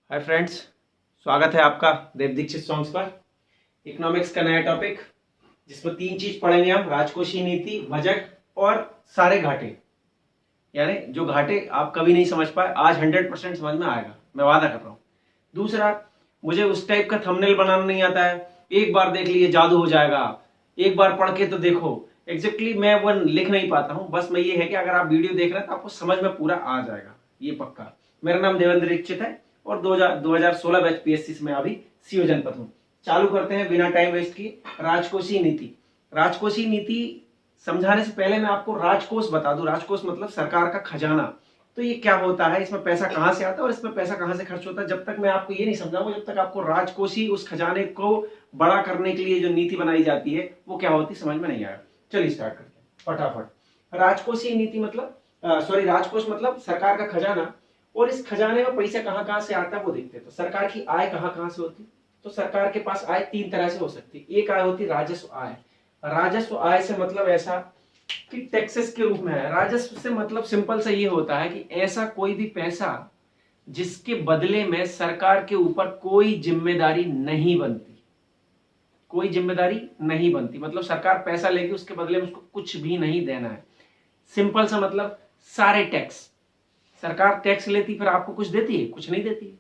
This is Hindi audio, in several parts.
हाय फ्रेंड्स, स्वागत है आपका देव दीक्षित सॉन्ग्स पर। इकोनॉमिक्स का नया टॉपिक जिसमें 3 चीज पढ़ेंगे हम, राजकोषीय नीति, बजट और सारे घाटे। यानी जो घाटे आप कभी नहीं समझ पाए, आज 100% समझ में आएगा, मैं वादा कर रहा हूँ। दूसरा, मुझे उस टाइप का थंबनेल बनाना नहीं आता है, एक बार देख लिए जादू हो जाएगा, एक बार पढ़ के तो देखो। एग्जैक्टली मैं वो लिख नहीं पाता हूँ, बस मैं ये है कि अगर आप वीडियो देख रहे हैं तो आपको समझ में पूरा आ जाएगा, ये पक्का। मेरा नाम देवेंद्र दीक्षित है और 2016 बैच पीएससी में अभी सीओ जनपद हूँ। चालू करते हैं बिना टाइम वेस्ट किए। राजकोषीय नीति। राजकोषीय नीति समझाने से पहले मैं आपको राजकोष बता दूं। राजकोष मतलब सरकार का खजाना। तो ये क्या होता है, इसमें पैसा कहां से आता है और इसमें पैसा कहां से खर्च होता है, जब तक मैं आपको ये नहीं समझाऊंगा, जब तक आपको राजकोषीय उस खजाने को बड़ा करने के लिए जो नीति बनाई जाती है वो क्या होती है समझ में नहीं आया। चलिए स्टार्ट करते हैं फटाफट। राजकोषीय नीति मतलब राजकोष मतलब सरकार का खजाना, और इस खजाने में पैसा कहां कहां से आता है वो देखते हैं। तो सरकार की आय कहां कहां से होती है, तो सरकार के पास आय 3 तरह से हो सकती है। एक आय होती है राजस्व आय। राजस्व आय से मतलब ऐसा कि टैक्सेस के रूप में है। राजस्व से मतलब सिंपल से ये होता है कि ऐसा कोई भी पैसा जिसके बदले में सरकार के ऊपर कोई जिम्मेदारी नहीं बनती। कोई जिम्मेदारी नहीं बनती मतलब सरकार पैसा लेगी, उसके बदले में उसको कुछ भी नहीं देना है। सिंपल सा मतलब सारे टैक्स। सरकार टैक्स लेती फिर आपको कुछ देती है? कुछ नहीं देती है।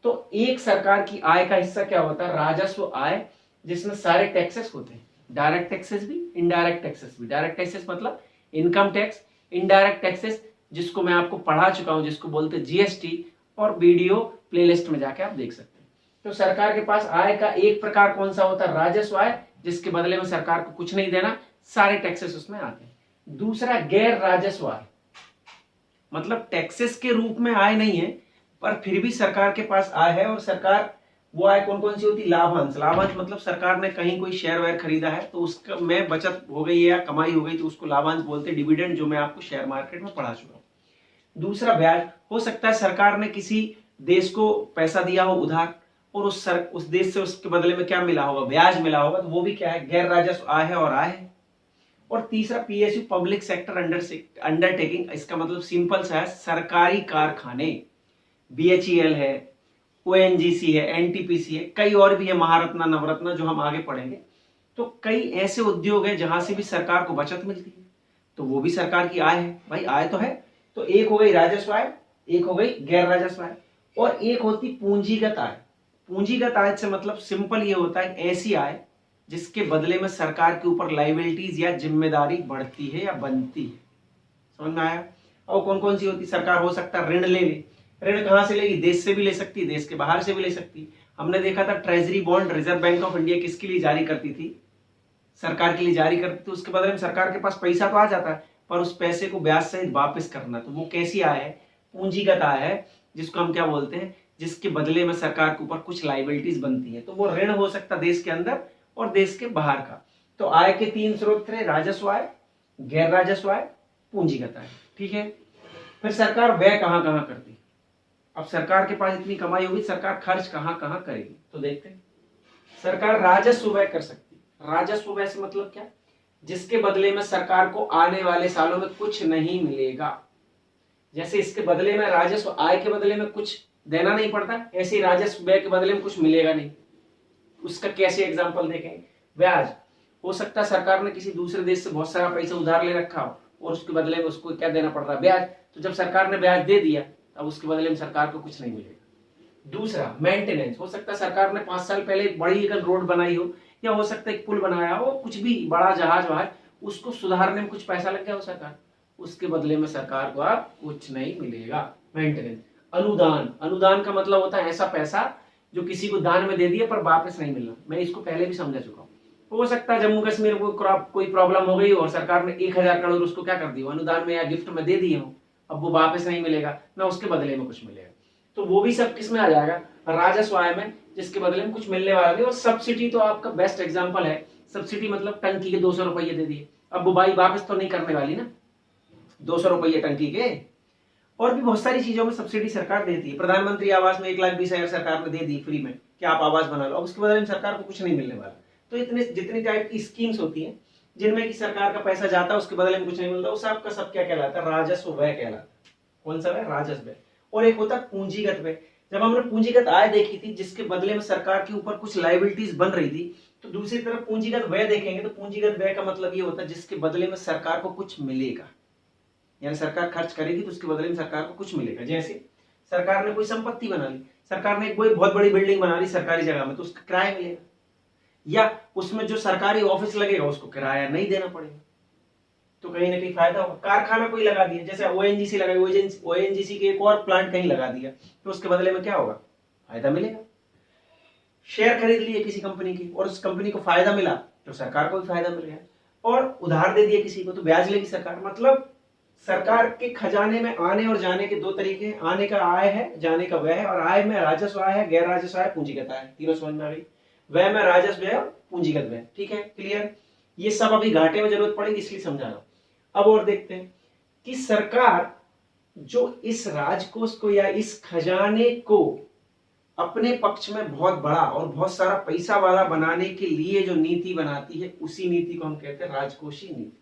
तो एक सरकार की आय का हिस्सा क्या होता है? राजस्व आय, जिसमें सारे टैक्सेस होते हैं, डायरेक्ट टैक्सेस भी, इनडायरेक्ट टैक्सेस भी। डायरेक्ट टैक्सेस मतलब इनकम टैक्स, इनडायरेक्ट टैक्सेस जिसको मैं आपको पढ़ा चुका हूं, जिसको बोलते हैं जीएसटी, और वीडियो प्लेलिस्ट में जाके आप देख सकते हैं। तो सरकार के पास आय का एक प्रकार कौन सा होता है? राजस्व आय, जिसके बदले में सरकार को कुछ नहीं देना, सारे टैक्सेस उसमें आते हैं। दूसरा गैर राजस्व आय, मतलब टैक्सेस के रूप में आय नहीं है पर फिर भी सरकार के पास आय है। और सरकार वो आय कौन कौन सी होती? लाभांश। लाभांश मतलब सरकार ने कहीं कोई शेयर वेयर खरीदा है तो उसका में बचत हो गई है या कमाई हो गई तो उसको लाभांश बोलते हैं, डिविडेंड, जो मैं आपको शेयर मार्केट में पढ़ा चुका हूं। दूसरा ब्याज। हो सकता है सरकार ने किसी देश को पैसा दिया हो उधार, और उस देश से उसके बदले में क्या मिला होगा? ब्याज मिला होगा, तो वो भी क्या है? गैर राजस्व आय है और आय है। और तीसरा पीएसयू, पब्लिक सेक्टर अंडरटेकिंग। इसका मतलब सिंपल सा है, सरकारी कारखाने, बीएचईएल है, ओएनजीसी है, एनटीपीसी है, कई और भी है, महारत्ना, नवरत्ना, जो हम आगे पढ़ेंगे। तो कई ऐसे उद्योग है जहां से भी सरकार को बचत मिलती है, तो वो भी सरकार की आय है। भाई आय तो है। तो एक हो गई राजस्व आय, एक हो गई गैर राजस्व आय, और एक होती पूंजीगत आय। पूंजीगत आय से मतलब सिंपल ये होता है, ऐसी आय जिसके बदले में सरकार के ऊपर लाइबिलिटीज या जिम्मेदारी बढ़ती है या बनती है। समझ में आया? और कौन कौन सी होती? सरकार हो सकता है ऋण ले ले। ऋण कहां से लेगी? देश से भी ले सकती है, देश के बाहर से भी ले सकती है। हमने देखा था treasury bond reserve bank of India किसके लिए जारी करती थी? सरकार के लिए जारी करती थी। उसके बदले में सरकार के पास पैसा तो आ जाता है पर उस पैसे को ब्याज सहित वापस करना। तो वो कैसी आय है? पूंजीगत आय है, जिसको हम क्या बोलते हैं? जिसके बदले में सरकार के ऊपर कुछ लाइबिलिटीज बनती है। तो वो ऋण हो सकता है देश के अंदर और देश के बाहर का। तो आय के 3 स्रोत थे, राजस्व आय, गैर राजस्व आय, पूंजीगत आय। ठीक है। फिर सरकार व्यय कहां कहां करती? अब सरकार के पास इतनी कमाई होगी, सरकार खर्च कहां कहां करेगी? तो देखते हैं। सरकार राजस्व व्यय कर सकती है। राजस्व व्यय से मतलब क्या? जिसके बदले में सरकार को आने वाले सालों में कुछ नहीं मिलेगा। जैसे इसके बदले में राजस्व आय के बदले में कुछ देना नहीं पड़ता, ऐसे ही राजस्व व्यय के बदले में कुछ मिलेगा नहीं। उसका कैसे एग्जांपल देखें? ब्याज। हो सकता है सरकार ने किसी दूसरे देश से बहुत सारा पैसा उधार ले रखा हो और उसके बदले में उसको क्या देना पड़ रहा है? ब्याज। तो जब सरकार ने ब्याज दे दिया तब उसके बदले में सरकार को कुछ नहीं मिलेगा। दूसरा मेंटेनेंस। हो सकता है सरकार ने 5 साल पहले एक बड़ी एक रोड बनाई हो, या हो सकता है एक पुल बनाया हो, कुछ भी बड़ा जहाज वहाज, उसको सुधारने में कुछ पैसा लग गया हो सरकार, उसके बदले में सरकार को आप कुछ नहीं मिलेगा। मेंटेनेंस। अनुदान। अनुदान का मतलब होता है ऐसा पैसा जो किसी को दान में दे दिया पर वापस नहीं मिलना। मैं इसको पहले भी समझा चुका हूं। हो सकता है जम्मू कश्मीर को कोई प्रॉब्लम हो गई हो और सरकार ने 1000 करोड़ उसको क्या कर दिया, अनुदान में या गिफ्ट में दे दिए हो, अब वो वापस नहीं मिलेगा ना, उसके बदले में कुछ मिलेगा। तो वो भी सब किस में आ जाएगा? राजस्व आय में, जिसके बदले में कुछ मिलने वाला नहीं। और सब्सिडी तो आपका बेस्ट एग्जाम्पल है। सब्सिडी मतलब टंकी के 200 रुपये दे दिए, अब वो भाई वापस तो नहीं करने वाली ना 200 रुपये टंकी के। और भी बहुत सारी चीजों में सब्सिडी सरकार देती है। प्रधानमंत्री आवास में 1,20,000 सरकार ने दे दी फ्री में कि आप आवास बना लो, अब उसके बदले में सरकार को कुछ नहीं मिलने वाला। तो इतने जितनी टाइप की स्कीम्स होती हैं जिनमें कि सरकार का पैसा जाता है, उसके बदले में कुछ नहीं मिलता, उस सब क्या कहलाता है? राजस्व व्यय कहलाता है। कौन सा व्यय? राजस्व व्यय। और एक होता है पूंजीगत व्यय। जब हमने पूंजीगत आय देखी थी जिसके बदले में सरकार के ऊपर कुछ लायबिलिटीज बन रही थी, तो दूसरी तरफ पूंजीगत व्यय देखेंगे तो पूंजीगत व्यय का मतलब ये होता है जिसके बदले में सरकार को कुछ मिलेगा, यानी सरकार खर्च करेगी तो उसके बदले में सरकार को कुछ मिलेगा। जैसे सरकार ने कोई संपत्ति बना ली, सरकार ने कोई बहुत बड़ी बिल्डिंग बना ली सरकारी जगह में, तो उसका किराया मिलेगा, या उसमें जो सरकारी ऑफिस लगेगा उसको किराया नहीं देना पड़ेगा, तो कहीं ना कहीं फायदा होगा। कारखाना कोई लगा दिया, जैसे ओएनजीसी लगाई, ओएनजीसी के एक और प्लांट कहीं लगा दिया, तो उसके बदले में क्या होगा, फायदा मिलेगा। शेयर खरीद लिए किसी कंपनी की और उस कंपनी को फायदा मिला तो सरकार को भी फायदा मिल गया, और उधार दे दिया किसी को तो ब्याज लेगी सरकार। मतलब सरकार के खजाने में आने और जाने के दो तरीके हैं, आने का आय है, जाने का व्यय है। और आय में राजस्व आय है, गैर राजस्व आय, पूंजीगत आय, तीनों समझ में आ गई। व्यय में राजस्व व्यय और पूंजीगत व्यय, ठीक है, क्लियर। ये सब अभी घाटे में जरूरत पड़ेगी इसलिए समझा रहा हूं। अब और देखते हैं कि सरकार जो इस राजकोष को या इस खजाने को अपने पक्ष में बहुत बड़ा और बहुत सारा पैसा वाला बनाने के लिए जो नीति बनाती है, उसी नीति को हम कहते हैं राजकोषीय नीति।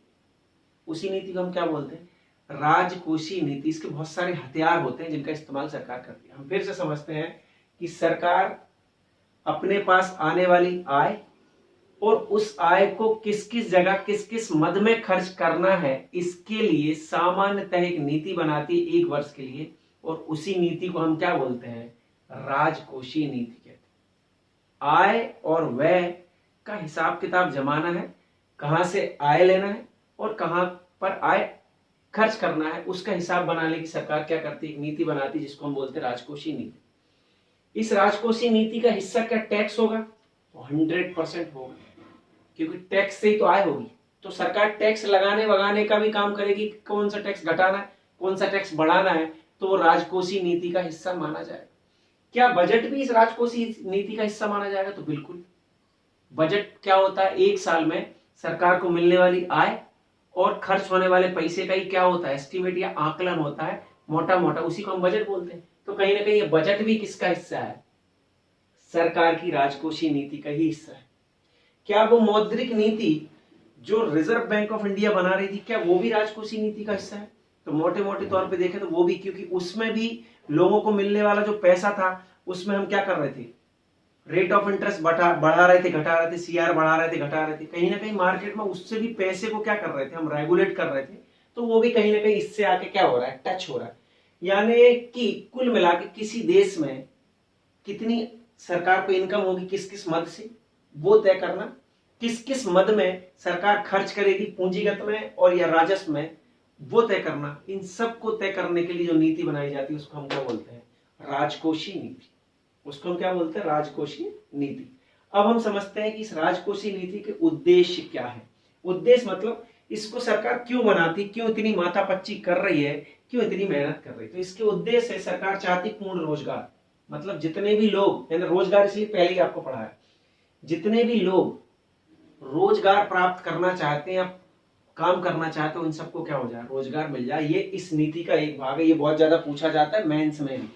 उसी नीति को हम क्या बोलते हैं, राजकोषीय नीति। इसके बहुत सारे हथियार होते हैं जिनका इस्तेमाल सरकार करती है। हम फिर से समझते हैं कि सरकार अपने पास आने वाली आय और उस आय को किस किस जगह किस किस मद में खर्च करना है, इसके लिए सामान्यतः एक नीति बनाती है 1 वर्ष के लिए, और उसी नीति को हम क्या बोलते हैं, राजकोषीय नीति कहते हैं। आय और व्यय का हिसाब किताब जमाना है, कहां से आय लेना है और कहां पर आय खर्च करना है, उसका हिसाब बनाने की सरकार क्या करती है, एक नीति बनाती है जिसको हम बोलते हैं राजकोषीय नीति। इस राजकोषीय नीति का हिस्सा क्या टैक्स होगा, 100% होगा, क्योंकि टैक्स से ही तो आय होगी। तो सरकार टैक्स लगाने वगाने का भी काम करेगी, कौन सा टैक्स घटाना है, कौन सा टैक्स बढ़ाना है, तो वो राजकोषीय नीति का हिस्सा माना जाएगा। क्या बजट भी इस राजकोषीय नीति का हिस्सा माना जाएगा, तो बिल्कुल। बजट क्या होता है, एक साल में सरकार को मिलने वाली आय और खर्च होने वाले पैसे का ही क्या होता है, एस्टिमेट या आकलन होता है, मोटा मोटा, उसी को हम बजट बोलते हैं। तो कहीं ना कहीं ये बजट भी किसका हिस्सा है, सरकार की राजकोषीय नीति का ही हिस्सा है। क्या वो मौद्रिक नीति जो रिजर्व बैंक ऑफ इंडिया बना रही थी, क्या वो भी राजकोषीय नीति का हिस्सा है, तो मोटे मोटे तौर पे देखें तो वो भी, क्योंकि उसमें भी लोगों को मिलने वाला जो पैसा था उसमें हम क्या कर रहे थे, रेट ऑफ इंटरेस्ट बढ़ा रहे थे, घटा रहे थे, सीआर बढ़ा रहे थे, घटा रहे थे, कहीं ना कहीं मार्केट में उससे भी पैसे को क्या कर रहे थे, हम रेगुलेट कर रहे थे। तो वो भी कहीं ना कहीं इससे आके क्या हो रहा है, टच हो रहा है। यानी कि कुल मिला के किसी देश में कितनी सरकार को इनकम होगी, किस किस मद से, वो तय करना, किस किस मद में सरकार खर्च करेगी, पूंजीगत में और या राजस्व में, वो तय करना। इन सब को तय करने के लिए जो नीति बनाई जाती है उसको हम क्या बोलते हैं, राजकोषीय नीति। उसको हम क्या बोलते हैं, राजकोषीय नीति। अब हम समझते हैं कि इस राजकोषीय नीति के उद्देश्य क्या है। उद्देश्य मतलब इसको सरकार क्यों बनाती, क्यों इतनी माथापच्ची कर रही है, क्यों इतनी मेहनत कर रही है। तो इसके उद्देश्य है, सरकार चाहती पूर्ण रोजगार, मतलब जितने भी लोग, यानी रोजगार इसलिए पहले ही आपको पढ़ा है, जितने भी लोग रोजगार प्राप्त करना चाहते हैं या काम करना चाहते हो, इन सबको क्या हो जाए, रोजगार मिल जाए। ये इस नीति का एक भाग है, ये बहुत ज्यादा पूछा जाता है मेंस में भी।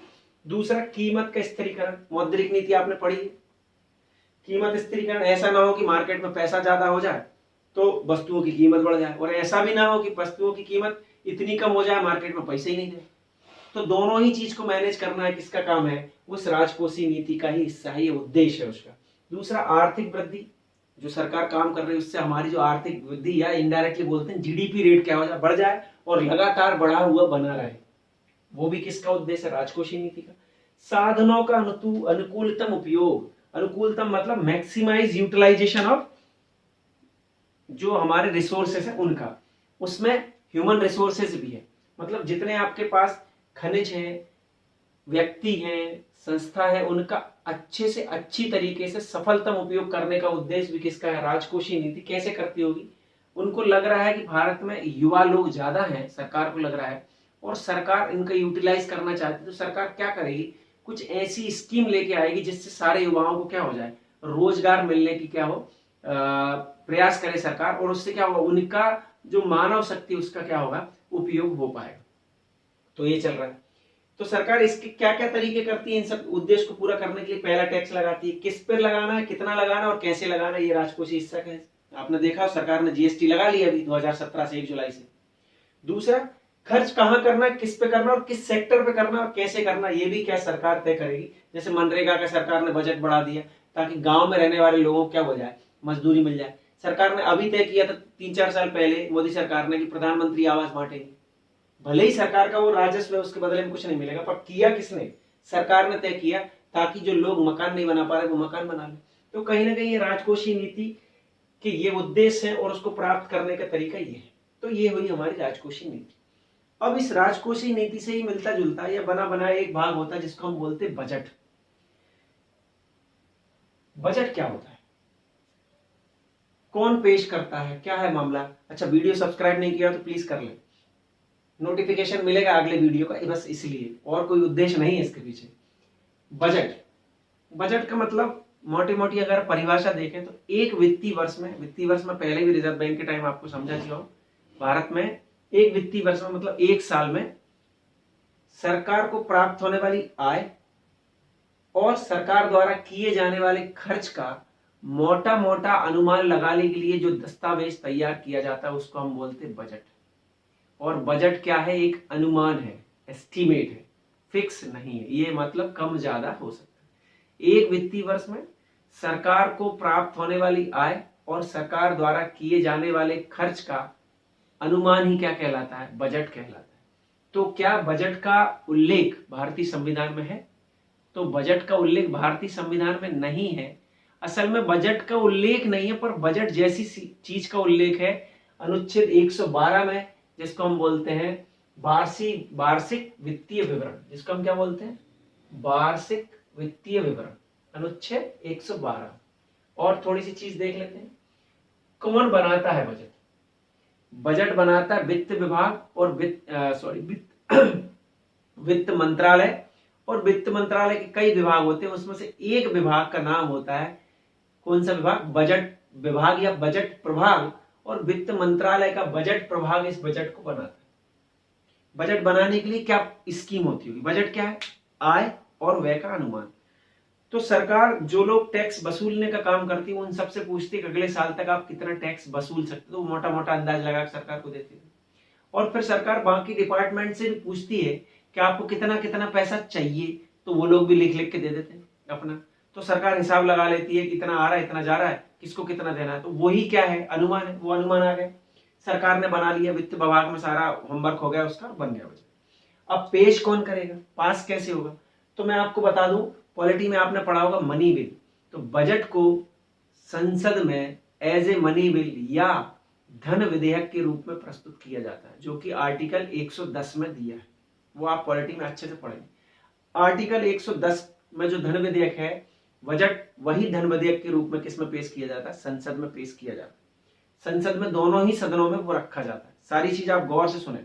दूसरा, कीमत का स्थिरीकरण। मौद्रिक नीति आपने पढ़ी है, कीमत स्थिरीकरण। ऐसा ना हो कि मार्केट में पैसा ज्यादा हो जाए तो वस्तुओं की कीमत बढ़ जाए, और ऐसा भी ना हो कि वस्तुओं की कीमत इतनी कम हो जाए मार्केट में पैसे ही नहीं दे। तो दोनों ही चीज को मैनेज करना है, किसका काम है, उस राजकोषीय नीति का ही हिस्सा है, ये उद्देश्य है उसका। दूसरा, आर्थिक वृद्धि। जो सरकार काम कर रही है उससे हमारी जो आर्थिक वृद्धि या इनडायरेक्टली बोलते हैं जीडीपी रेट क्या हो जाए, बढ़ जाए और लगातार बढ़ा हुआ बना रहे, वो भी किसका उद्देश्य है, राजकोषीय नीति का। साधनों का अनुकूलतम उपयोग। अनुकूलतम मतलब मैक्सिमाइज यूटिलाइजेशन ऑफ जो हमारे रिसोर्सेस है उनका, उसमें ह्यूमन रिसोर्सेज भी है, मतलब जितने आपके पास खनिज है, व्यक्ति है, संस्था है, उनका अच्छे से अच्छी तरीके से सफलतम उपयोग करने का उद्देश्य भी किसका है, राजकोषीय नीति। कैसे करती होगी, उनको लग रहा है कि भारत में युवा लोग ज्यादा हैं, सरकार को लग रहा है, और सरकार इनका यूटिलाइज करना चाहती है, तो सरकार क्या करेगी, कुछ ऐसी स्कीम लेके आएगी जिससे सारे युवाओं को क्या हो जाए, रोजगार मिलने की क्या हो, प्रयास करे सरकार, और उससे क्या होगा, उनका जो मानव शक्ति उसका क्या होगा, उपयोग हो पाएगा। तो ये चल रहा है। तो सरकार इसके क्या क्या तरीके करती है इन सब उद्देश्य को पूरा करने के लिए। पहला, टैक्स लगाती है, किस पर लगाना है, कितना लगाना है और कैसे लगाना है, ये राजकोषीय हिस्सा का है। आपने देखा सरकार ने जीएसटी लगा लिया अभी 2017 से 1 जुलाई से। दूसरा, खर्च कहाँ करना है, किस पे करना और किस सेक्टर पे करना और कैसे करना, ये भी क्या सरकार तय करेगी। जैसे मनरेगा का सरकार ने बजट बढ़ा दिया ताकि गांव में रहने वाले लोगों को क्या हो जाए, मजदूरी मिल जाए। सरकार ने अभी तय किया था 3-4 साल पहले मोदी सरकार ने कि प्रधानमंत्री आवास बांटेंगे। भले ही सरकार का वो राजस्व है, उसके बदले में कुछ नहीं मिलेगा, पर किया किसने, सरकार ने तय किया, ताकि जो लोग मकान नहीं बना पा रहे वो मकान बना ले। तो कहीं ना कहीं ये राजकोषीय नीति के ये उद्देश्य है और उसको प्राप्त करने का तरीका ये है। तो ये हुई हमारी राजकोषीय नीति। अब इस राजकोषीय नीति से ही मिलता जुलता या बना बनाया एक भाग होता है जिसको हम बोलते हैं बजट। बजट क्या होता है, कौन पेश करता है, क्या है मामला। अच्छा, वीडियो सब्सक्राइब नहीं किया तो प्लीज कर ले, नोटिफिकेशन मिलेगा अगले वीडियो का, बस इसलिए, और कोई उद्देश्य नहीं है इसके पीछे। बजट, बजट का मतलब मोटी मोटी अगर परिभाषा देखें तो एक वित्तीय वर्ष में पहले भी रिजर्व बैंक के टाइम आपको समझा चुका हूं, भारत में एक वित्तीय वर्ष में मतलब एक साल में सरकार को प्राप्त होने वाली आय और सरकार द्वारा किए जाने वाले खर्च का मोटा मोटा अनुमान लगाने के लिए जो दस्तावेज तैयार किया जाता है उसको हम बोलते हैं बजट। और बजट क्या है, एक अनुमान है, एस्टीमेट है, फिक्स नहीं है, ये मतलब कम ज्यादा हो सकता है। एक वित्तीय वर्ष में सरकार को प्राप्त होने वाली आय और सरकार द्वारा किए जाने वाले खर्च का अनुमान ही क्या कहलाता है, बजट कहलाता है। तो क्या बजट का उल्लेख भारतीय संविधान में है, तो बजट का उल्लेख भारतीय संविधान में नहीं है। असल में बजट का उल्लेख नहीं है, पर बजट जैसी चीज का उल्लेख है अनुच्छेद 112 में, जिसको हम बोलते हैं वार्षिक वित्तीय विवरण, जिसको हम क्या बोलते हैं, वार्षिक वित्तीय विवरण, अनुच्छेद 112। और थोड़ी सी चीज देख लेते हैं, कौन बनाता है बजट। बजट बनाता है वित्त विभाग और वित्त मंत्रालय। और वित्त मंत्रालय के कई विभाग होते हैं, उसमें से एक विभाग का नाम होता है, कौन सा विभाग, बजट विभाग या बजट प्रभाग। और वित्त मंत्रालय का बजट प्रभाग इस बजट को बनाता है। बजट बनाने के लिए क्या स्कीम होती होगी, बजट क्या है, आय और व्यय का अनुमान। तो सरकार जो लोग टैक्स वसूलने का काम करती है उन सबसे पूछती है कि अगले साल तक आप कितना टैक्स वसूल सकते, तो मोटा मोटा अंदाज लगा सरकार को देती है। और फिर सरकार बाकी डिपार्टमेंट से भी पूछती है कि आपको कितना कितना पैसा चाहिए, तो वो लोग भी लिख लिख के दे देते हैं अपना। तो सरकार हिसाब लगा लेती है कि इतना आ रहा है, इतना जा रहा है, किसको कितना देना है, तो वही क्या है, अनुमान है। वो अनुमान आ गए, सरकार ने बना लिया, वित्त विभाग में सारा होमवर्क हो गया उसका, बन गया बजट। अब पेश कौन करेगा, पास कैसे होगा, तो मैं आपको बता दूं, पॉलिटी में आपने पढ़ा होगा मनी बिल। तो बजट को संसद में एज ए मनी बिल या धन विधेयक के रूप में प्रस्तुत किया जाता है, जो कि आर्टिकल 110 में दिया है, वो आप पॉलिटी में अच्छे से पढ़ेंगे। आर्टिकल 110 में जो धन विधेयक है, बजट वही धन विधेयक के रूप में किसमें पेश किया जाता है, संसद में पेश किया जाता है। संसद में दोनों ही सदनों में वो रखा जाता है। सारी चीज आप गौर से सुने,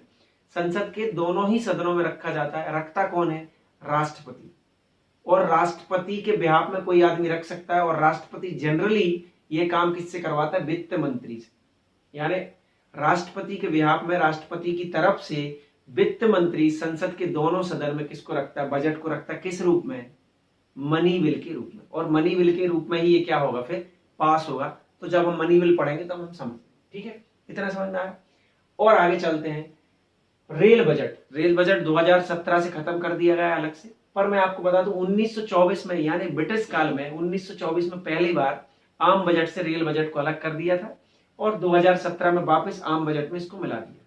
संसद के दोनों ही सदनों में रखा जाता है। रखता कौन है, राष्ट्रपति। और राष्ट्रपति के बिहाफ में कोई आदमी रख सकता है, और राष्ट्रपति जनरली ये काम किससे करवाता है, वित्त मंत्री से। यानी राष्ट्रपति के बिहाफ में, राष्ट्रपति की तरफ से वित्त मंत्री संसद के दोनों सदन में किसको रखता है, बजट को रखता है। किस रूप में, मनी बिल के रूप में। और मनी बिल के रूप में ही ये क्या होगा, फिर पास होगा। तो जब हम मनी बिल पढ़ेंगे तब हम समझ, ठीक है, इतना समझ में आया। और आगे चलते हैं, रेल बजट। रेल बजट 2017 से खत्म कर दिया गया अलग से, पर मैं आपको बता दूं 1924 में, यानी ब्रिटिश काल में 1924 में पहली बार आम बजट से रेल बजट को अलग कर दिया था, और 2017 में वापस आम बजट में इसको मिला दिया।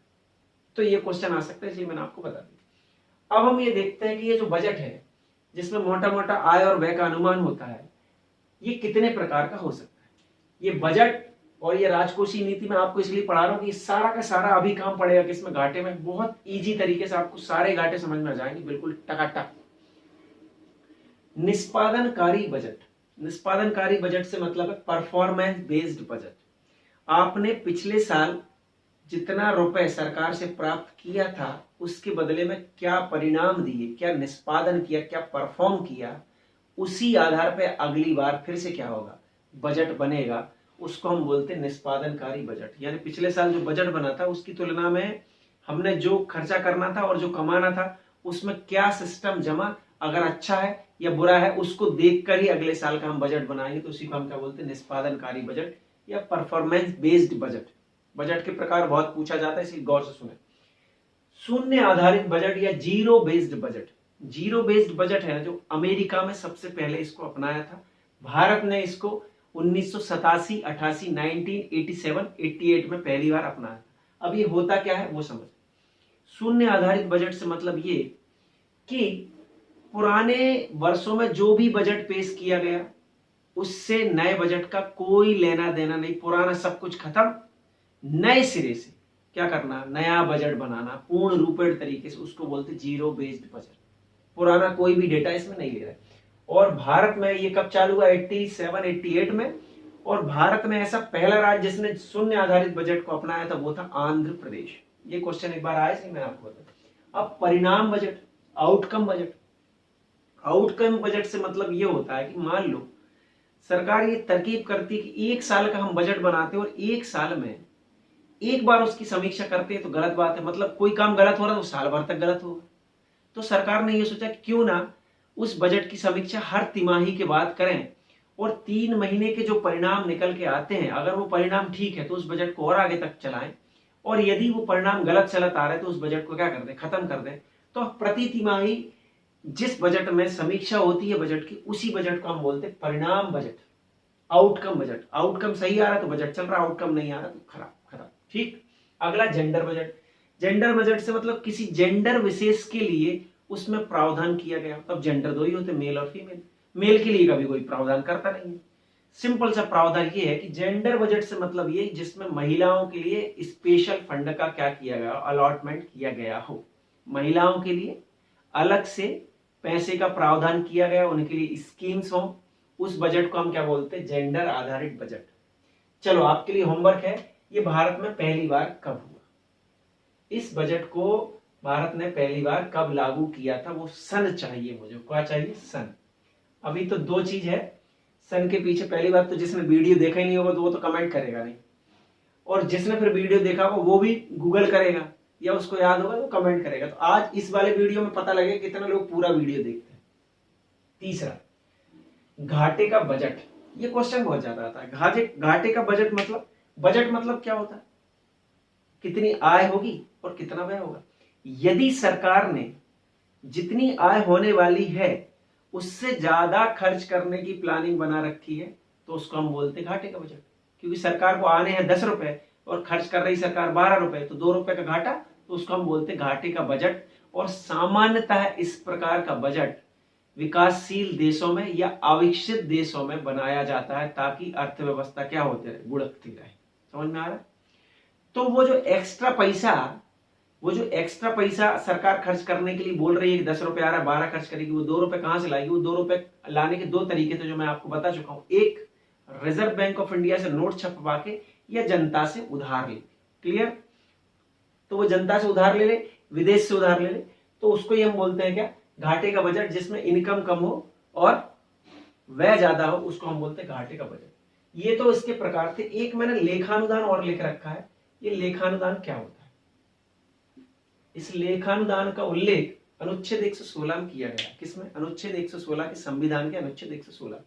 तो ये क्वेश्चन आ सकता है, इसलिए मैंने आपको बता दिया। अब हम ये देखते हैं कि ये जो बजट है, जिसमें मोटा मोटा आय और व्यय का अनुमान होता है, ये कितने प्रकार का हो सकता है। ये बजट और ये राजकोषीय नीति में आपको इसलिए पढ़ा रहा हूं कि सारा का सारा अभी काम पड़ेगा किसमें, घाटे में। बहुत इजी तरीके से आपको सारे घाटे समझ में आ जाएंगे, बिल्कुल टकाटक। निष्पादनकारी बजट। निष्पादनकारी बजट से मतलब है परफॉर्मेंस बेस्ड बजट। आपने पिछले साल जितना रुपए सरकार से प्राप्त किया था, उसके बदले में क्या परिणाम दिए, क्या निष्पादन किया, क्या परफॉर्म किया, उसी आधार पे अगली बार फिर से क्या होगा, बजट बनेगा। उसको हम बोलते हैं निष्पादनकारी बजट। यानी पिछले साल जो बजट बना था उसकी तुलना में हमने जो खर्चा करना था और जो कमाना था, उसमें क्या सिस्टम जमा, अगर अच्छा है या बुरा है, उसको देखकर ही अगले साल का हम बजट बनाएंगे। तो उसी को हम क्या बोलते हैं, निष्पादनकारी बजट या परफॉर्मेंस बेस्ड बजट। बजट के प्रकार बहुत पूछा जाता है, इसी गौर से सुने। शून्य आधारित बजट या zero based budget. Zero based budget है जो अमेरिका में सबसे पहले इसको अपनाया था। भारत ने इसको 1987, 88, 1987, 88 में पहली बार अपनाया। अब ये होता क्या है वो समझ। शून्य आधारित बजट से मतलब ये कि पुराने वर्षों में जो भी बजट पेश किया गया उससे नए बजट का कोई लेना देना नहीं, पुराना सब कुछ खत्म, नए सिरे से क्या करना, नया बजट बनाना पूर्ण रूपेण तरीके से, उसको बोलते जीरो बेस्ड बजट। पुराना कोई भी डेटा इसमें नहीं ले रहा है। और भारत में ये कब चालू हुआ, 87, 88 में। और भारत में ऐसा पहला राज्य जिसने शून्य आधारित बजट को अपनाया था वो था आंध्र प्रदेश। ये क्वेश्चन एक बार आया थी, मैं आपको बता। अब परिणाम budget, outcome budget. Outcome budget से मतलब ये होता है कि मान लो सरकार ये तरकीब करती है कि एक साल का हम बजट बनाते हैं और एक साल में एक बार उसकी समीक्षा करते हैं तो गलत बात है, मतलब कोई काम गलत हो रहा है तो साल भर तक गलत होगा। तो सरकार ने ये सोचा कि क्यों ना उस बजट की समीक्षा हर तिमाही के बाद करें और 3 महीने के जो परिणाम निकल के आते हैं अगर वो परिणाम ठीक है तो उस बजट को और आगे तक चलाएं, और यदि वो परिणाम गलत चलता आ रहे तो उस बजट को क्या कर दें, खत्म कर दें। तो प्रति तिमाही जिस बजट में समीक्षा होती है बजट की, उसी बजट को हम बोलते हैं परिणाम बजट, आउटकम बजट। आउटकम सही आ रहा है तो बजट चल रहा, आउटकम नहीं आ रहा तो खराब खराब। ठीक। अगला जेंडर बजट। जेंडर बजट से मतलब किसी जेंडर विशेष के लिए उसमें प्रावधान किया गया। तब जेंडर दो ही होते, मेल और फीमेल। मेल के लिए कभी कोई प्रावधान करता नहीं है। सिंपल सा प्रावधान ये है कि जेंडर बजट से मतलब ये जिसमें महिलाओं के लिए स्पेशल फंड का क्या किया गया, अलॉटमेंट किया गया हो, महिलाओं के लिए अलग से पैसे का प्रावधान किया गया, उनके लिए स्कीम्स हो, उस बजट को हम क्या बोलते हैं, जेंडर आधारित बजट। चलो आपके लिए होमवर्क है, ये भारत में पहली बार कब हुआ, इस बजट को भारत ने पहली बार कब लागू किया था, वो सन चाहिए मुझे। क्या चाहिए, सन। अभी तो 2 चीज है सन के पीछे। पहली बात तो जिसने वीडियो देखा ही नहीं होगा तो वो तो कमेंट करेगा नहीं, और जिसने फिर वीडियो देखा होगा वो भी गूगल करेगा या उसको याद होगा तो कमेंट करेगा। तो आज इस वाले वीडियो में पता लगे कितने लोग पूरा वीडियो देखते हैं। तीसरा, घाटे का बजट। ये क्वेश्चन बहुत ज्यादा आता है। घाटे का बजट मतलब क्या होता है, कितनी आय होगी और कितना व्यय होगा। यदि सरकार ने जितनी आय होने वाली है उससे ज्यादा खर्च करने की प्लानिंग बना रखी है तो उसको हम बोलते हैं घाटे का बजट। क्योंकि सरकार को आने हैं 10 रुपए और खर्च कर रही सरकार 12 रुपए, तो 2 रुपए का घाटा, तो उसको हम बोलते हैं घाटे का बजट। और सामान्यतः इस प्रकार का बजट विकासशील देशों में या अविकसित देशों में बनाया जाता है ताकि अर्थव्यवस्था क्या होती रहे, बुढ़कती रहे। समझ में आ रहा है। तो वो जो एक्स्ट्रा पैसा सरकार खर्च करने के लिए बोल रही है कि 10 रुपए आ रहा है, 12 खर्च करेगी, वो 2 रुपए कहां से लाएगी। वो 2 रुपए लाने के 2 तरीके थे जो मैं आपको बता चुका हूं। एक, रिजर्व बैंक ऑफ इंडिया से नोट छपवा के या जनता से उधार ले। क्लियर। तो वो जनता से उधार ले ले, विदेश से उधार ले ले, तो उसको ही हम बोलते हैं क्या, घाटे का बजट। जिसमें इनकम कम हो और व्यय ज्यादा हो उसको हम बोलते हैं घाटे का बजट। ये तो इसके प्रकार थे। एक मैंने लेखानुदान और लिख रखा है। ये लेखानुदान क्या होता है, इस लेखानुदान का उल्लेख अनुच्छेद 116 में किया गया। किसमें, अनुच्छेद 116 के संविधान के अनुच्छेद 116।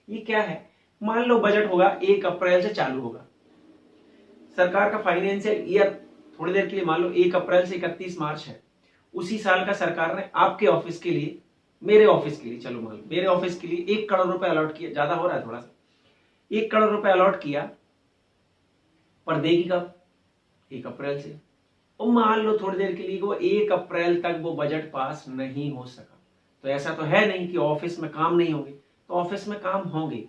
ये क्या है, मान लो बजट होगा 1 अप्रैल से चालू होगा सरकार का फाइनेंशियल ईयर। थोड़ी देर के लिए मान लो 1 अप्रैल से 31 मार्च है। उसी साल का सरकार ने आपके ऑफिस के लिए, मेरे ऑफिस के लिए, चलो मान लो मेरे ऑफिस के लिए 1 करोड़ रुपए अलॉट किया। ज्यादा हो रहा है थोड़ा सा। 1 करोड़ रुपए अलॉट किया, पर देगी कब, 1 अप्रैल से। और मान लो थोड़ी देर के लिए वो 1 अप्रैल तक वो बजट पास नहीं हो सका, तो ऐसा तो है नहीं कि ऑफिस में काम नहीं होंगे, तो ऑफिस में काम होंगे।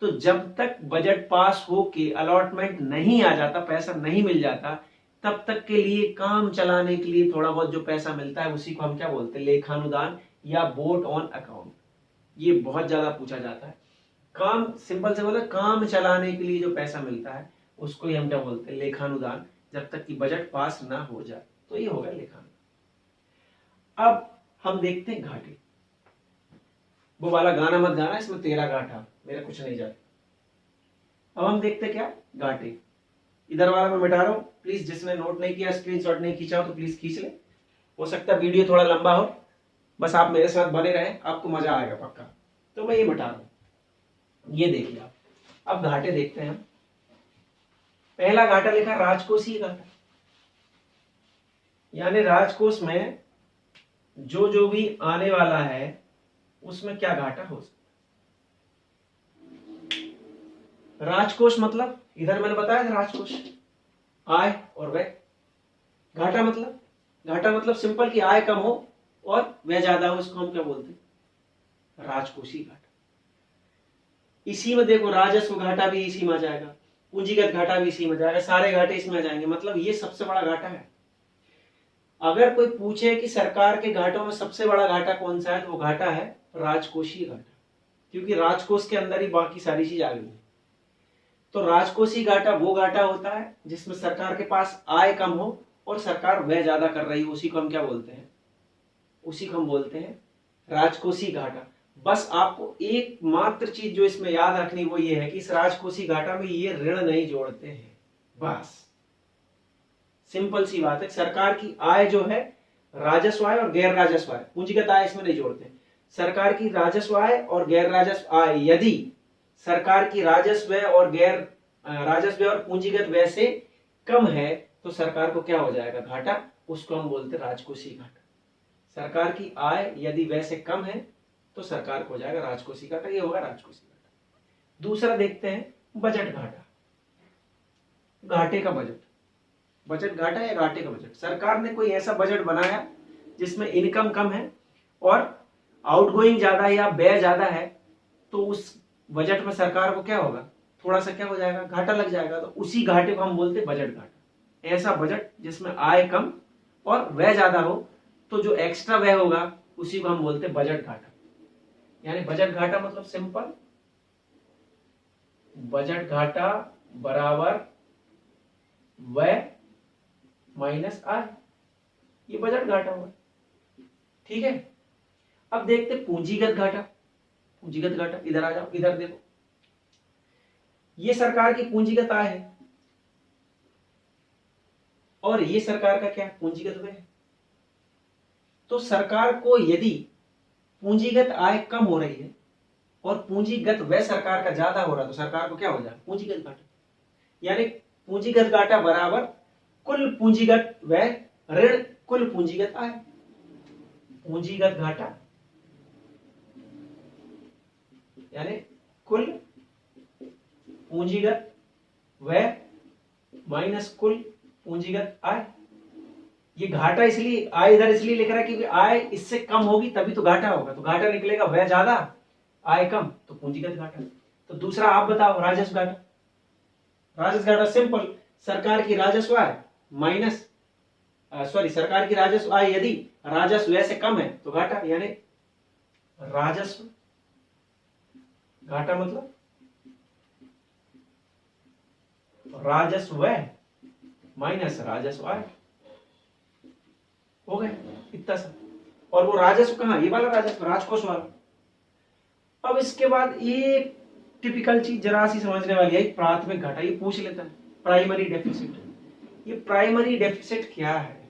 तो जब तक बजट पास हो के अलॉटमेंट नहीं आ जाता, पैसा नहीं मिल जाता, तब तक के लिए काम चलाने के लिए थोड़ा बहुत जो पैसा मिलता है उसी को हम क्या बोलते हैं, लेखानुदान या वोट ऑन अकाउंट। ये बहुत ज्यादा पूछा जाता है। काम, सिंपल से बोले, काम चलाने के लिए जो पैसा मिलता है उसको ही हम क्या बोलते हैं, लेखानुदान, जब तक कि बजट पास ना हो जाए। तो ये होगा लेखानुदान। अब हम देखते हैं घाटे। वो वाला गाना मत गाना, इसमें तेरा घाटा, मेरा कुछ नहीं जाता। अब हम देखते हैं क्या, घाटे। इधर वाला मैं मिटा रहा हूं। प्लीज जिसने नोट नहीं किया, स्क्रीनशॉट नहीं खींचा हो तो प्लीज खींच ले। हो सकता है वीडियो थोड़ा लंबा हो, बस आप मेरे साथ बने रहे, आपको मजा आएगा पक्का। तो मैं ये मिटा रहा हूं। ये देखिए आप। अब घाटे देखते हैं हम। पहला घाटा लिखा राजकोषीय घाटा। यानी राजकोष में जो जो भी आने वाला है उसमें क्या घाटा हो सकता है। राजकोष मतलब इधर मैंने बताया था राजकोष आय और व्यय। घाटा मतलब सिंपल कि आय कम हो और व्यय ज्यादा हो, इसको हम क्या बोलते हैं, राजकोषीय घाटा। इसी में देखो राजस्व घाटा भी इसी में आ जाएगा, पूंजीगत घाटा भी इसी में जाएगा, सारे घाटे इसमें आ जाएंगे। मतलब ये सबसे बड़ा घाटा है। अगर कोई पूछे कि सरकार के घाटों में सबसे बड़ा घाटा कौन सा है, तो वो घाटा है राजकोषीय घाटा, क्योंकि राजकोष के अंदर ही बाकी सारी चीज आ गई है। तो राजकोषीय घाटा वो घाटा होता है जिसमें सरकार के पास आय कम हो और सरकार व्यय ज्यादा कर रही है, उसी को हम क्या बोलते हैं, उसी को हम बोलते हैं राजकोषीय घाटा। बस आपको एकमात्र चीज जो इसमें याद रखनी वो ये है कि इस राजकोषीय घाटा में ये ऋण नहीं जोड़ते हैं। बस सिंपल सी बात है। सरकार की आय जो है राजस्व आय और गैर राजस्व आय, पूंजीगत आय इसमें नहीं जोड़ते। सरकार की राजस्व आय और गैर राजस्व आय यदि सरकार की राजस्व और गैर राजस्व और पूंजीगत व्यय से कम है तो सरकार को क्या हो जाएगा, घाटा। उसको हम बोलते हैं राजकोषीय घाटा। सरकार की आय यदि व्यय से कम है तो सरकार को हो जाएगा राजकोषीय घाटा, ये होगा राजकोषीय घाटा। दूसरा देखते हैं बजट घाटा। घाटे का बजट घाटा या घाटे का बजट। सरकार ने कोई ऐसा बजट बनाया जिसमें इनकम कम है और आउटगोइंग ज्यादा है या व्यय ज्यादा है, तो उस बजट में सरकार को क्या होगा, थोड़ा सा क्या हो जाएगा, घाटा लग जाएगा। तो उसी घाटे को हम बोलते हैं बजट घाटा। ऐसा बजट जिसमें आय कम और व्यय ज्यादा हो, तो जो एक्स्ट्रा व्यय होगा उसी को हम बोलते हैं बजट घाटा। यानी बजट घाटा मतलब सिंपल, बजट घाटा बराबर व्यय माइनस आय, ये बजट घाटा हुआ। ठीक है। अब देखते पूंजीगत घाटा। पूंजीगत घाटा, इधर आ जाओ, इधर देखो, ये सरकार की पूंजीगत आय है और ये सरकार का क्या है, पूंजीगत व्यय है। तो सरकार को यदि पूंजीगत आय कम हो रही है और पूंजीगत व्यय सरकार का ज्यादा हो रहा है, तो सरकार को क्या हो जाएगा, पूंजीगत घाटा। यानी पूंजीगत घाटा बराबर कुल पूंजीगत व्यय ऋण कुल पूंजीगत आय। पूंजीगत घाटा यानी कुल पूंजीगत व्यय माइनस कुल पूंजीगत आय। ये घाटा इसलिए आय इधर इसलिए लिख रहा है क्योंकि आय इससे कम होगी तभी तो घाटा होगा। तो घाटा निकलेगा व्यय ज्यादा आय कम, तो पूंजीगत घाटा। तो दूसरा आप बताओ राजस्व घाटा। राजस्व घाटा सिंपल, सरकार की राजस्व आय माइनस सरकार की राजस्व आय यदि राजस्व व्यय से कम है तो घाटा। यानी राजस्व घाटा मतलब राजस्व व्यय माइनस राजस्व आय, हो गए इतना सा। और वो राजस्व कहां, ये वाला राजस्व, राजकोष वाला। अब इसके बाद एक टिपिकल चीज जरा सी समझने वाली है, प्राथमिक घाटा। ये पूछ लेता है प्राइमरी डेफिसिट। ये प्राइमरी डेफिसिट क्या है?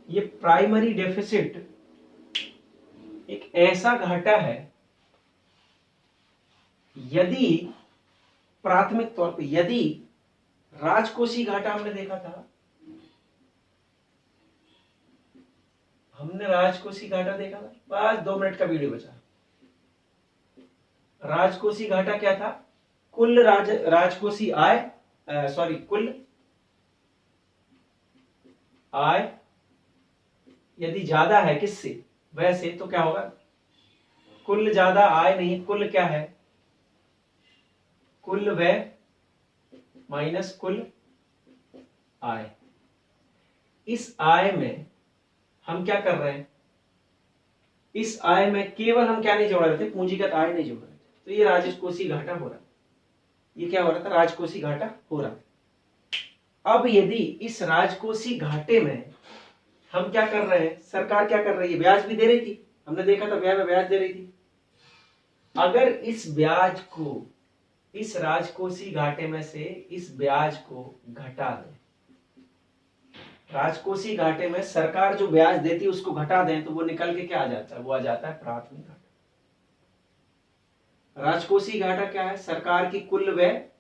ये प्राइमरी डेफिसिट एक ऐसा घाटा है यदि प्राथमिक तौर पे, यदि राजकोषीय घाटा हमने देखा था, हमने राजकोषीय घाटा देखा था, बस 2 मिनट का वीडियो बचा। राजकोषीय घाटा क्या था, कुल राजकोषीय आय कुल आय यदि ज्यादा है किससे, वैसे, तो क्या होगा, कुल ज्यादा आय नहीं, कुल क्या है, कुल व्यय माइनस कुल आय। इस आय में हम क्या कर रहे हैं, इस आय में केवल हम क्या नहीं जोड़ रहे थे, पूंजीगत आय नहीं जोड़ रहे थे। तो ये राजकोषीय घाटा हो रहा है। ये क्या हो रहा था, राजकोषीय घाटा हो रहा था। अब यदि इस राजकोषीय घाटे में हम क्या कर रहे हैं, सरकार क्या कर रही है, ब्याज भी दे रही थी, हमने देखा था ब्याज में ब्याज दे रही थी। अगर इस ब्याज को, इस राजकोषीय घाटे में से इस ब्याज को घटा दें, राजकोषीय घाटे में सरकार जो ब्याज देती है उसको घटा दें, तो वो निकल के क्या आ जाता है, वो आ जाता है प्राथमिक घाटा। राजकोषीय घाटा क्या है, सरकार की कुल व्यय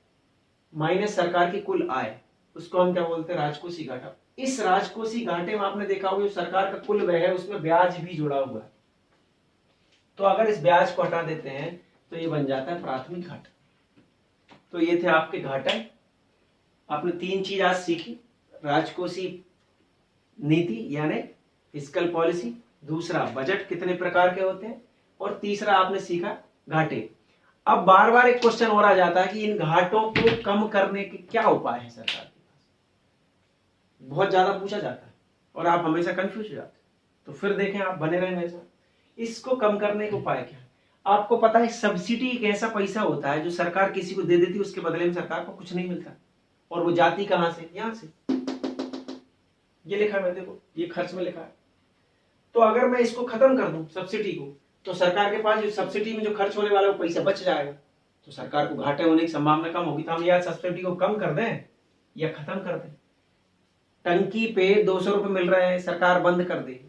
माइनस सरकार की कुल आय। उसको हम क्या बोलते हैं, राजकोषीय घाटा। इस राजकोषीय घाटे में आपने देखा होगा जो सरकार का कुल व्यय है उसमें ब्याज भी जुड़ा हुआ है, तो अगर इस ब्याज को हटा देते हैं तो ये बन जाता है प्राथमिक घाटा। तो ये थे आपके घाटे। आपने 3 चीज आज सीखी, राजकोषीय नीति यानी फिस्कल पॉलिसी, दूसरा बजट कितने प्रकार के होते हैं, और तीसरा आपने सीखा घाटे। अब बार बार एक क्वेश्चन और आ जाता है कि इन घाटों को कम करने के क्या उपाय है सरकार के पास, बहुत ज्यादा पूछा जाता है और आप हमेशा कंफ्यूज हो जाते हैं। तो फिर देखें, आप बने रहें मेरे साथ। इसको कम करने के उपाय क्या है? आपको पता है सब्सिडी एक ऐसा पैसा होता है जो सरकार किसी को दे देती है, उसके बदले में सरकार को कुछ नहीं मिलता, और वो जाती कहां से, यहां से। ये लिखा है, देखो ये खर्च में लिखा है। तो अगर मैं इसको खत्म कर दूं सब्सिडी को, तो सरकार के पास जो सब्सिडी में जो खर्च होने वाला वो पैसा बच जाएगा, तो सरकार को घाटे होने की संभावना कम होगी। तो हम या सब्सिडी को कम कर दें या खत्म कर दें। टंकी पे 200 रुपए मिल रहे हैं, सरकार बंद कर दे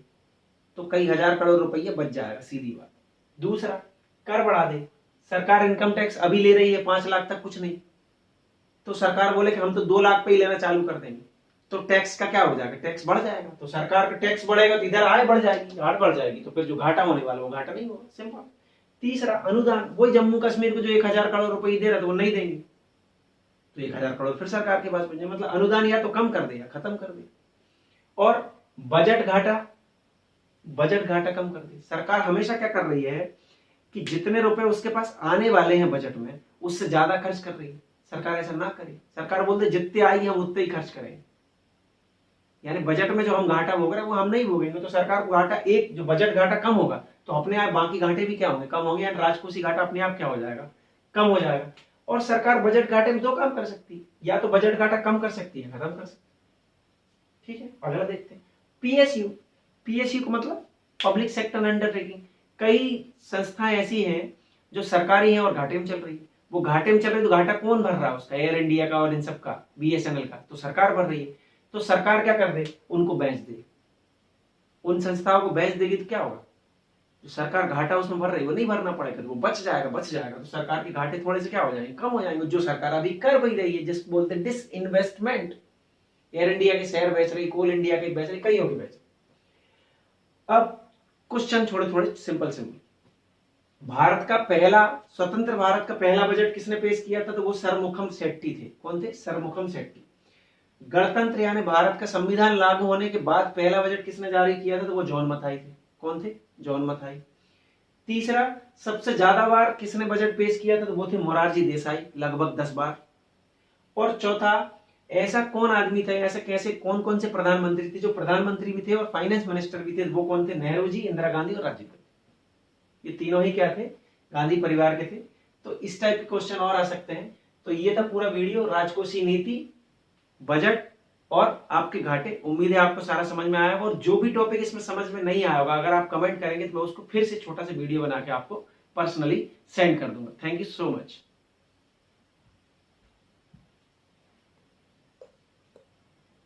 तो कई हजार करोड़ रुपये बच जाएगा, सीधी बात। दूसरा, कर बढ़ा दे, सरकार इनकम टैक्स अभी ले रही है 5 लाख तक कुछ नहीं, तो सरकार बोले कि हम तो 2 लाख पे ही लेना चालू कर देंगे, तो टैक्स का क्या हो जाएगा, टैक्स बढ़ जाएगा। तो सरकार का टैक्स बढ़ेगा तो इधर आय बढ़ जाएगी, आय बढ़ जाएगी तो फिर जो घाटा होने वाला वो घाटा नहीं होगा, सिंपल। तीसरा, अनुदान, वही जम्मू कश्मीर को जो 1000 करोड़ रुपए दे रहा था वो नहीं देंगे, तो 1000 करोड़ फिर सरकार के पास बचे। मतलब अनुदान या तो कम कर दे या खत्म कर दे। और बजट घाटा, बजट घाटा कम कर दे। सरकार हमेशा क्या कर रही है कि जितने रुपए उसके पास आने वाले हैं बजट में उससे ज्यादा खर्च कर रही है। सरकार ऐसा ना करे, सरकार बोलते जितने आई हम उतने ही खर्च करें, यानी बजट में जो हम घाटा भोग रहे हैं वो हम नहीं भोगेंगे, तो सरकार को घाटा, एक जो बजट घाटा कम होगा तो अपने आप बाकी घाटे भी क्या होंगे, कम होंगे, यानी राजकोषीय घाटा अपने आप क्या हो जाएगा, कम हो जाएगा। और सरकार बजट घाटे में 2 काम कर सकती है, या तो बजट घाटा कम कर सकती है, खत्म कर सकती है। ठीक है, अगला देखते हैं, पीएसयू। पीएसयू को मतलब पब्लिक सेक्टर अंडरटेकिंग। कई संस्थाएं ऐसी हैं जो सरकारी हैं और घाटे में चल रही है। वो घाटे में चल रही है तो घाटा कौन भर रहा है उसका, एयर इंडिया का और इन सब का, बीएसएनएल का, तो सरकार भर रही है। तो सरकार क्या कर दे, उनको बेच दे, उन संस्थाओं को बेच देगी तो क्या होगा, जो सरकार घाटा उसमें भर रही है वो नहीं भरना पड़ेगा, वो बच जाएगा, बच जाएगा। तो सरकार के घाटे थोड़े से क्या हो जाएंगे, कम हो जाएंगे, जो सरकार अभी कर भी रही है, जिसको बोलते हैं डिस इन्वेस्टमेंट। एयर इंडिया के शेयर बेच रही, कोल इंडिया के बेच रही, कईयों के बेच रही। अब क्वेश्चन थोड़े सिंपल सिंपल। भारत का पहला, स्वतंत्र भारत का पहला बजट किसने पेश किया था, तो वो सरमुखम शेट्टी थे। कौन थे, सरमुखम शेट्टी। गणतंत्र यानी भारत का संविधान लागू होने के बाद पहला बजट किसने जारी किया था, तो वो जॉन मथाई थे। कौन थे, जॉन मथाई। तीसरा, सबसे ज्यादा बार किसने बजट पेश किया था, तो वो थे मोरारजी देसाई, लगभग 10 बार। और चौथा, ऐसा कौन आदमी था, ऐसा कैसे कौन कौन से प्रधानमंत्री थे जो प्रधानमंत्री भी थे और फाइनेंस मिनिस्टर भी थे, वो कौन थे, नेहरू जी, इंदिरा गांधी और राजीव गांधी। ये तीनों ही क्या थे, गांधी परिवार के थे। तो इस टाइप के क्वेश्चन और आ सकते हैं। तो ये था पूरा वीडियो, राजकोषीय नीति, बजट और आपके घाटे। उम्मीद है आपको सारा समझ में आया होगा, और जो भी टॉपिक इसमें समझ में नहीं आया होगा अगर आप कमेंट करेंगे तो मैं उसको फिर से छोटा सा वीडियो बना के आपको पर्सनली सेंड कर दूंगा। Thank you so much.